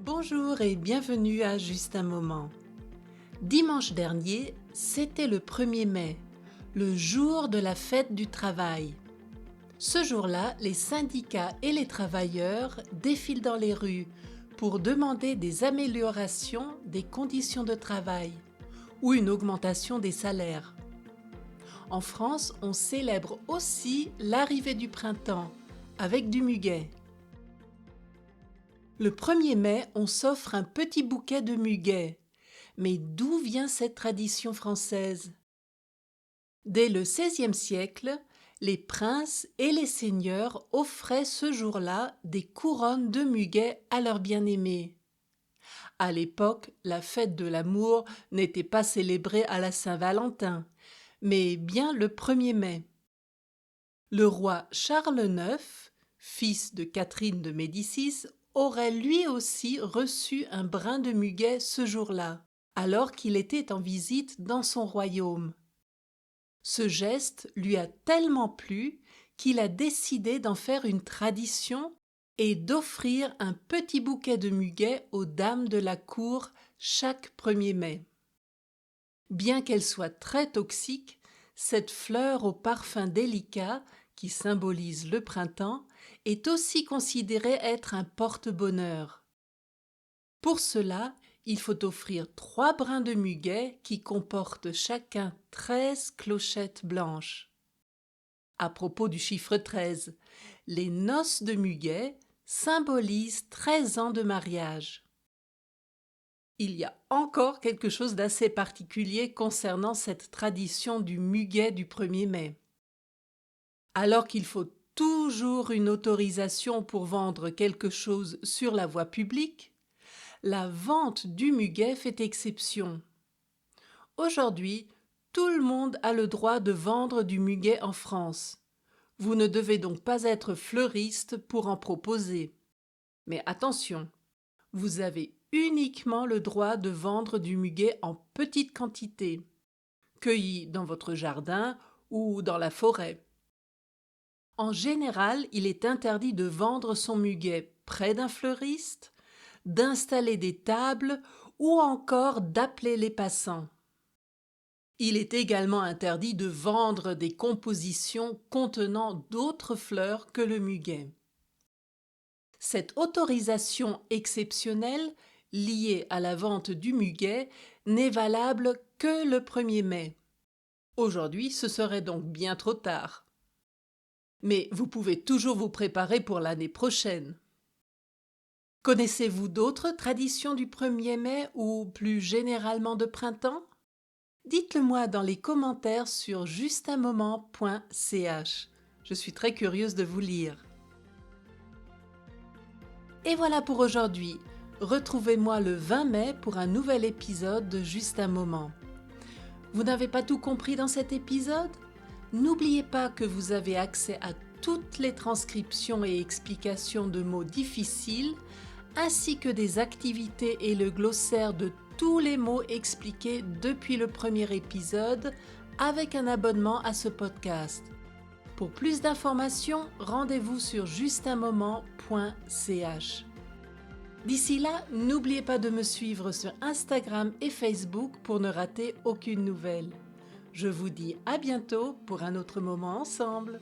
Bonjour et bienvenue à Juste un moment. Dimanche dernier, c'était le 1er mai, le jour de la fête du travail. Ce jour-là, les syndicats et les travailleurs défilent dans les rues pour demander des améliorations des conditions de travail ou une augmentation des salaires. En France, on célèbre aussi l'arrivée du printemps avec du muguet. Le 1er mai, on s'offre un petit bouquet de muguet. Mais d'où vient cette tradition française? Dès le XVIe siècle, les princes et les seigneurs offraient ce jour-là des couronnes de muguet à leurs bien-aimés. À l'époque, la fête de l'amour n'était pas célébrée à la Saint-Valentin, mais bien le 1er mai. Le roi Charles IX, fils de Catherine de Médicis, aurait lui aussi reçu un brin de muguet ce jour-là, alors qu'il était en visite dans son royaume. Ce geste lui a tellement plu qu'il a décidé d'en faire une tradition et d'offrir un petit bouquet de muguet aux dames de la cour chaque 1er mai. Bien qu'elle soit très toxique, cette fleur au parfum délicat, qui symbolise le printemps, est aussi considérée être un porte-bonheur. Pour cela, il faut offrir 3 brins de muguet qui comportent chacun 13 clochettes blanches. À propos du chiffre 13, les noces de muguet symbolisent 13 ans de mariage. Il y a encore quelque chose d'assez particulier concernant cette tradition du muguet du 1er mai. Alors qu'il faut toujours une autorisation pour vendre quelque chose sur la voie publique, la vente du muguet fait exception. Aujourd'hui, tout le monde a le droit de vendre du muguet en France. Vous ne devez donc pas être fleuriste pour en proposer. Mais attention, vous avez uniquement le droit de vendre du muguet en petite quantité, cueilli dans votre jardin ou dans la forêt. En général, il est interdit de vendre son muguet près d'un fleuriste, d'installer des tables ou encore d'appeler les passants. Il est également interdit de vendre des compositions contenant d'autres fleurs que le muguet. Cette autorisation exceptionnelle, liée à la vente du muguet, n'est valable que le 1er mai. Aujourd'hui, ce serait donc bien trop tard. Mais vous pouvez toujours vous préparer pour l'année prochaine. Connaissez-vous d'autres traditions du 1er mai ou plus généralement de printemps? Dites-le moi dans les commentaires sur justunmoment.ch. Je suis très curieuse de vous lire. Et voilà pour aujourd'hui. Retrouvez-moi le 20 mai pour un nouvel épisode de Juste un moment. Vous n'avez pas tout compris dans cet épisode? N'oubliez pas que vous avez accès à toutes les transcriptions et explications de mots difficiles, ainsi que des activités et le glossaire de tous les mots expliqués depuis le premier épisode avec un abonnement à ce podcast. Pour plus d'informations, rendez-vous sur justunmoment.ch. D'ici là, n'oubliez pas de me suivre sur Instagram et Facebook pour ne rater aucune nouvelle. Je vous dis à bientôt pour un autre moment ensemble.